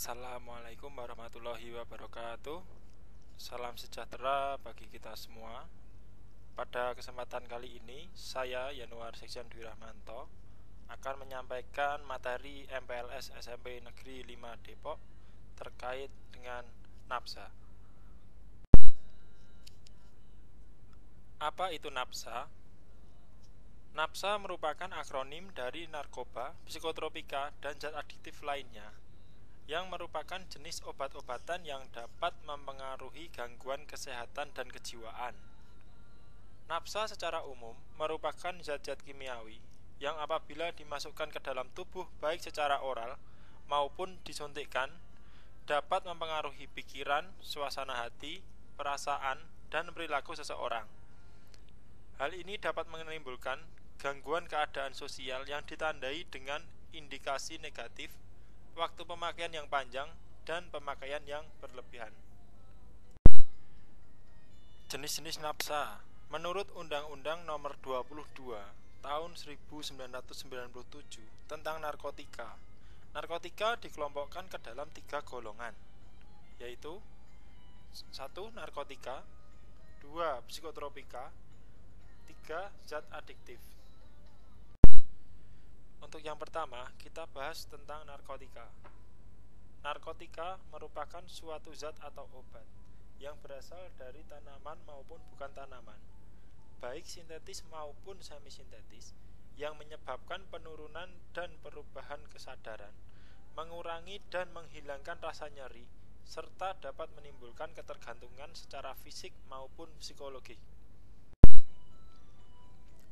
Assalamualaikum warahmatullahi wabarakatuh. Salam sejahtera bagi kita semua. Pada kesempatan kali ini, saya Yanuar Sekjen Dwi Rahmanto akan menyampaikan materi MPLS SMP Negeri 5 Depok terkait dengan NAPSA. Apa itu NAPSA? NAPSA merupakan akronim dari narkoba, psikotropika, dan zat adiktif lainnya yang merupakan jenis obat-obatan yang dapat mempengaruhi gangguan kesehatan dan kejiwaan. NAPSA secara umum merupakan zat-zat kimiawi yang apabila dimasukkan ke dalam tubuh baik secara oral maupun disuntikkan dapat mempengaruhi pikiran, suasana hati, perasaan, dan perilaku seseorang. Hal ini dapat menimbulkan gangguan keadaan sosial yang ditandai dengan indikasi negatif, waktu pemakaian yang panjang, dan pemakaian yang berlebihan. Jenis-jenis NAPSA. Menurut Undang-Undang Nomor 22 Tahun 1997 tentang narkotika, narkotika dikelompokkan ke dalam 3 golongan, yaitu 1. Narkotika, 2. Psikotropika, 3. Zat adiktif. Untuk yang pertama, kita bahas tentang narkotika. Narkotika merupakan suatu zat atau obat yang berasal dari tanaman maupun bukan tanaman, baik sintetis maupun semi-sintetis, yang menyebabkan penurunan dan perubahan kesadaran, mengurangi dan menghilangkan rasa nyeri, serta dapat menimbulkan ketergantungan secara fisik maupun psikologi.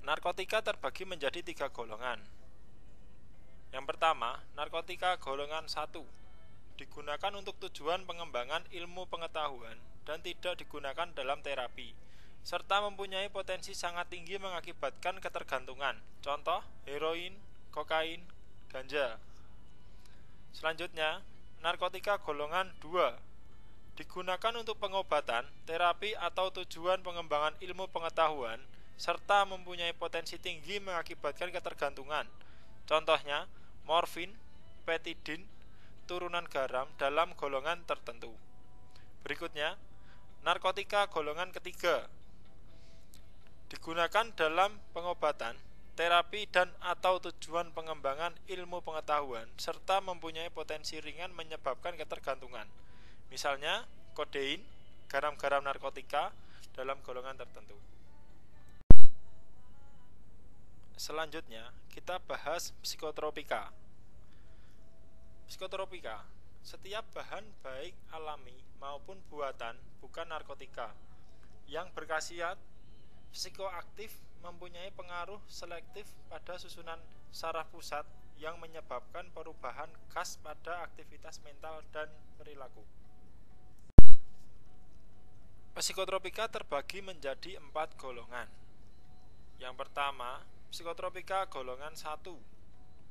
Narkotika terbagi menjadi 3 golongan. Yang pertama, narkotika golongan 1 digunakan untuk tujuan pengembangan ilmu pengetahuan dan tidak digunakan dalam terapi, serta mempunyai potensi sangat tinggi mengakibatkan ketergantungan. Contoh, heroin, kokain, ganja. Selanjutnya, narkotika golongan 2 digunakan untuk pengobatan, terapi atau tujuan pengembangan ilmu pengetahuan, serta mempunyai potensi tinggi mengakibatkan ketergantungan. Contohnya, morfin, petidin, turunan garam dalam golongan tertentu. Berikutnya, narkotika golongan ketiga digunakan dalam pengobatan, terapi dan atau tujuan pengembangan ilmu pengetahuan, serta mempunyai potensi ringan menyebabkan ketergantungan. Misalnya, kodein, garam-garam narkotika dalam golongan tertentu. Selanjutnya, kita bahas psikotropika. Psikotropika, setiap bahan baik alami maupun buatan bukan narkotika yang berkhasiat psikoaktif mempunyai pengaruh selektif pada susunan saraf pusat yang menyebabkan perubahan khas pada aktivitas mental dan perilaku. Psikotropika terbagi menjadi 4 golongan. Yang pertama, psikotropika golongan 1,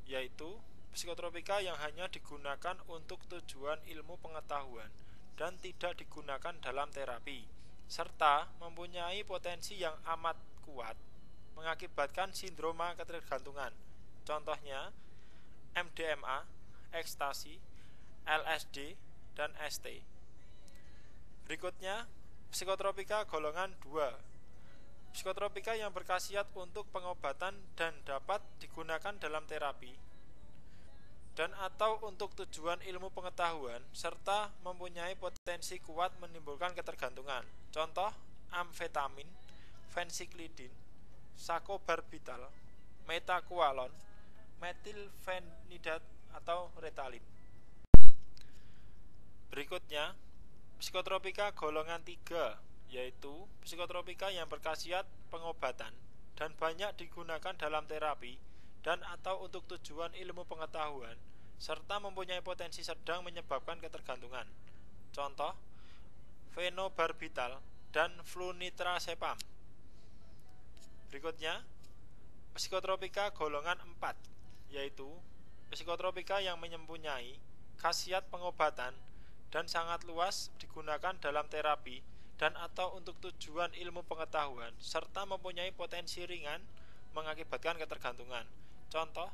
yaitu psikotropika yang hanya digunakan untuk tujuan ilmu pengetahuan dan tidak digunakan dalam terapi, serta mempunyai potensi yang amat kuat mengakibatkan sindroma ketergantungan. Contohnya, MDMA, ekstasi, LSD, dan ST. Berikutnya, psikotropika golongan 2. Psikotropika yang berkhasiat untuk pengobatan dan dapat digunakan dalam terapi dan atau untuk tujuan ilmu pengetahuan, serta mempunyai potensi kuat menimbulkan ketergantungan. Contoh, amfetamin, fensiklidin, sakobarbital, metakualon, metilfenidat, atau retalin. Berikutnya, psikotropika golongan 3, yaitu psikotropika yang berkhasiat pengobatan dan banyak digunakan dalam terapi dan atau untuk tujuan ilmu pengetahuan, serta mempunyai potensi sedang menyebabkan ketergantungan. Contoh, fenobarbital dan flunitrazepam. Berikutnya, psikotropika golongan 4, yaitu psikotropika yang mempunyai khasiat pengobatan dan sangat luas digunakan dalam terapi dan atau untuk tujuan ilmu pengetahuan, serta mempunyai potensi ringan mengakibatkan ketergantungan. Contoh,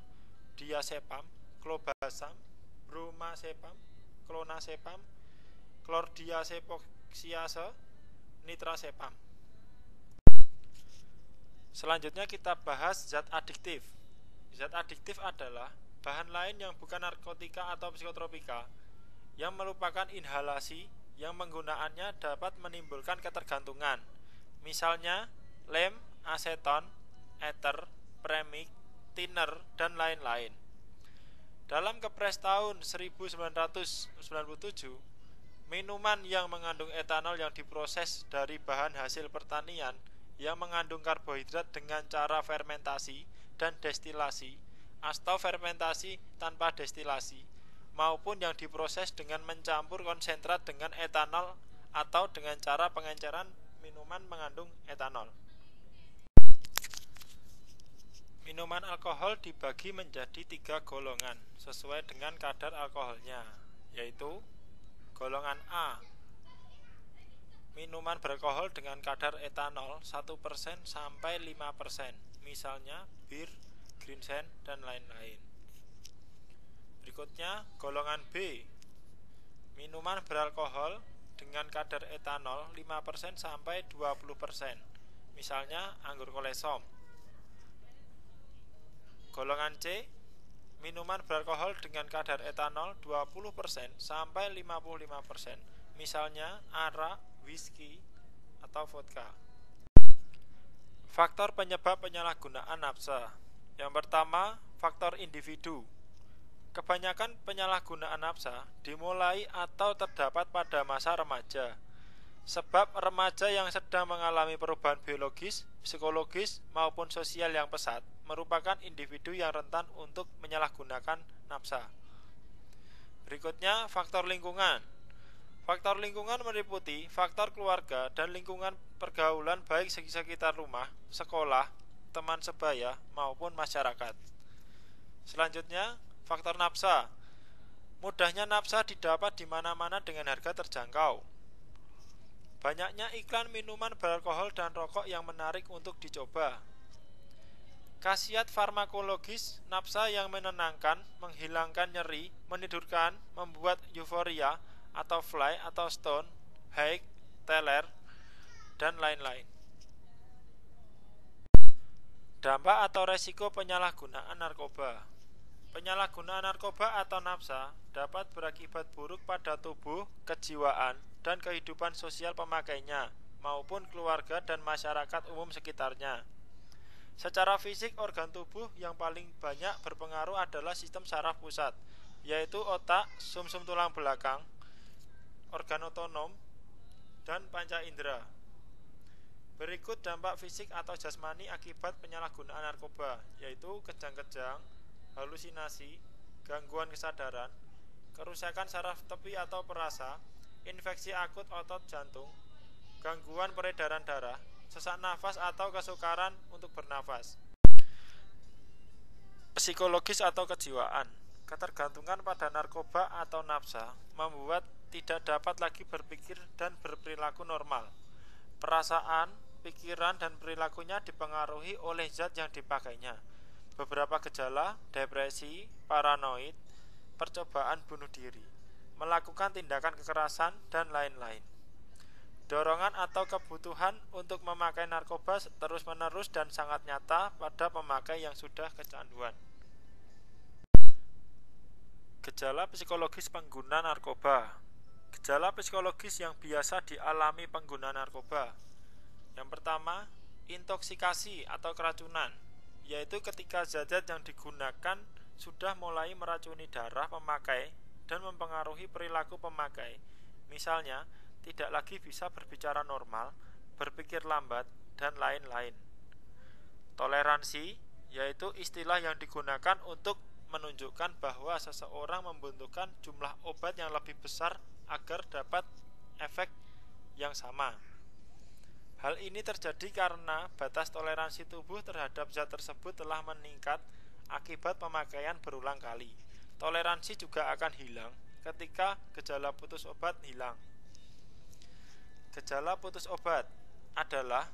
diazepam, klobazam, bromazepam, clonazepam, chlordiazepoxiase, nitrazepam. Selanjutnya kita bahas zat adiktif. Zat adiktif adalah bahan lain yang bukan narkotika atau psikotropika yang merupakan inhalasi yang penggunaannya dapat menimbulkan ketergantungan. Misalnya lem, aseton, ether, premix, thinner, dan lain-lain. Dalam Kepres tahun 1997, minuman yang mengandung etanol yang diproses dari bahan hasil pertanian yang mengandung karbohidrat dengan cara fermentasi dan destilasi atau fermentasi tanpa destilasi, maupun yang diproses dengan mencampur konsentrat dengan etanol atau dengan cara pengenceran minuman mengandung etanol. Minuman alkohol dibagi menjadi 3 golongan sesuai dengan kadar alkoholnya, yaitu golongan A, minuman beralkohol dengan kadar etanol 1% sampai 5%, misalnya bir, Greensen, dan lain-lain. Berikutnya golongan B, minuman beralkohol dengan kadar etanol 5% sampai 20%, misalnya anggur kolesom. Golongan C, minuman beralkohol dengan kadar etanol 20% sampai 55%, misalnya arak, whisky, atau vodka. Faktor penyebab penyalahgunaan nafsa. Yang pertama, faktor individu. Kebanyakan penyalahgunaan nafsa dimulai atau terdapat pada masa remaja. Sebab remaja yang sedang mengalami perubahan biologis, psikologis, maupun sosial yang pesat merupakan individu yang rentan untuk menyalahgunakan nafsa. Berikutnya, faktor lingkungan. Faktor lingkungan meliputi faktor keluarga dan lingkungan pergaulan baik sekitar rumah, sekolah, teman sebaya, maupun masyarakat. Selanjutnya, faktor nafsa. Mudahnya nafsa didapat di mana-mana dengan harga terjangkau. Banyaknya iklan minuman beralkohol dan rokok yang menarik untuk dicoba. Khasiat farmakologis nafsa yang menenangkan, menghilangkan nyeri, menidurkan, membuat euforia atau fly atau stone, high, teler, dan lain-lain. Dampak atau resiko penyalahgunaan narkoba. Penyalahgunaan narkoba atau nafsa dapat berakibat buruk pada tubuh, kejiwaan, dan kehidupan sosial pemakainya, maupun keluarga dan masyarakat umum sekitarnya. Secara fisik, organ tubuh yang paling banyak berpengaruh adalah sistem saraf pusat, yaitu otak, sumsum tulang belakang, organ otonom, dan panca indera. Berikut dampak fisik atau jasmani akibat penyalahgunaan narkoba, yaitu kejang-kejang, halusinasi, gangguan kesadaran, kerusakan saraf tepi atau perasa, infeksi akut otot jantung, gangguan peredaran darah, sesak nafas atau kesukaran untuk bernafas. Psikologis atau kejiwaan. Ketergantungan pada narkoba atau nafsa membuat tidak dapat lagi berpikir dan berperilaku normal. Perasaan, pikiran, dan perilakunya dipengaruhi oleh zat yang dipakainya. Beberapa gejala, depresi, paranoid, percobaan bunuh diri, melakukan tindakan kekerasan, dan lain-lain. Dorongan atau kebutuhan untuk memakai narkoba terus-menerus dan sangat nyata pada pemakai yang sudah kecanduan. Gejala psikologis pengguna narkoba. Gejala psikologis yang biasa dialami pengguna narkoba. Yang pertama, intoksikasi atau keracunan, yaitu ketika zat-zat yang digunakan sudah mulai meracuni darah pemakai dan mempengaruhi perilaku pemakai. Misalnya, tidak lagi bisa berbicara normal, berpikir lambat, dan lain-lain. Toleransi, yaitu istilah yang digunakan untuk menunjukkan bahwa seseorang membutuhkan jumlah obat yang lebih besar agar dapat efek yang sama. Hal ini terjadi karena batas toleransi tubuh terhadap zat tersebut telah meningkat akibat pemakaian berulang kali. Toleransi juga akan hilang ketika gejala putus obat hilang. Gejala putus obat adalah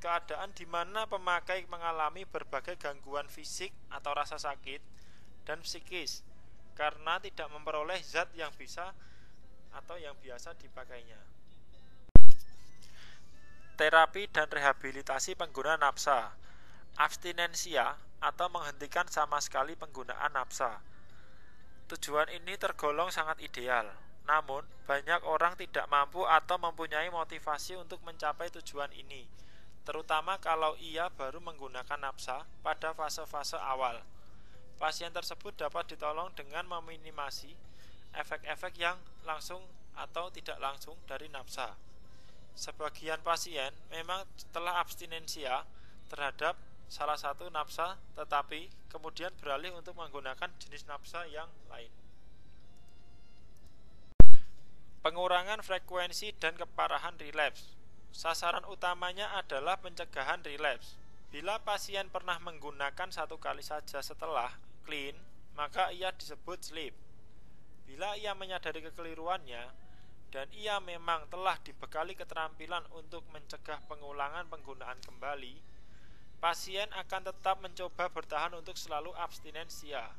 keadaan di mana pemakai mengalami berbagai gangguan fisik atau rasa sakit dan psikis karena tidak memperoleh zat yang bisa atau yang biasa dipakainya. Terapi dan rehabilitasi pengguna napsa. Abstinensia atau menghentikan sama sekali penggunaan napsa. Tujuan ini tergolong sangat ideal. Namun, banyak orang tidak mampu atau mempunyai motivasi untuk mencapai tujuan ini, terutama kalau ia baru menggunakan napsa pada fase-fase awal. Pasien tersebut dapat ditolong dengan meminimasi efek-efek yang langsung atau tidak langsung dari napsa. Sebagian pasien memang telah abstinensia terhadap salah satu napsa, tetapi kemudian beralih untuk menggunakan jenis napsa yang lain. Pengurangan frekuensi dan keparahan relapse. Sasaran utamanya adalah pencegahan relapse. Bila pasien pernah menggunakan satu kali saja setelah clean, maka ia disebut sleep. Bila ia menyadari kekeliruannya dan ia memang telah dibekali keterampilan untuk mencegah pengulangan penggunaan kembali, pasien akan tetap mencoba bertahan untuk selalu abstinensia.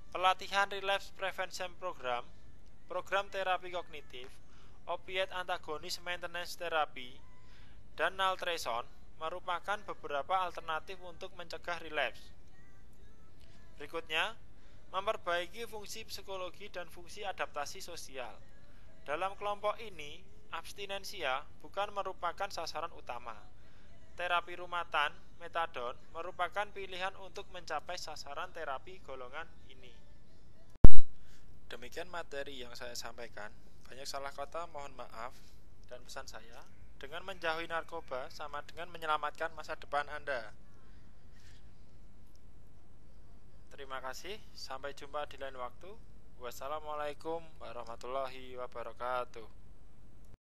Pelatihan Relapse Prevention Program, program terapi kognitif, opiat antagonis maintenance therapy, dan naltrexone merupakan beberapa alternatif untuk mencegah relapse. Berikutnya, memperbaiki fungsi psikologi dan fungsi adaptasi sosial. Dalam kelompok ini, abstinensia bukan merupakan sasaran utama. Terapi rumatan, metadon, merupakan pilihan untuk mencapai sasaran terapi golongan ini. Demikian materi yang saya sampaikan. Banyak salah kata, mohon maaf. Dan pesan saya, dengan menjauhi narkoba sama dengan menyelamatkan masa depan Anda. Terima kasih, sampai jumpa di lain waktu. Wassalamualaikum warahmatullahi wabarakatuh.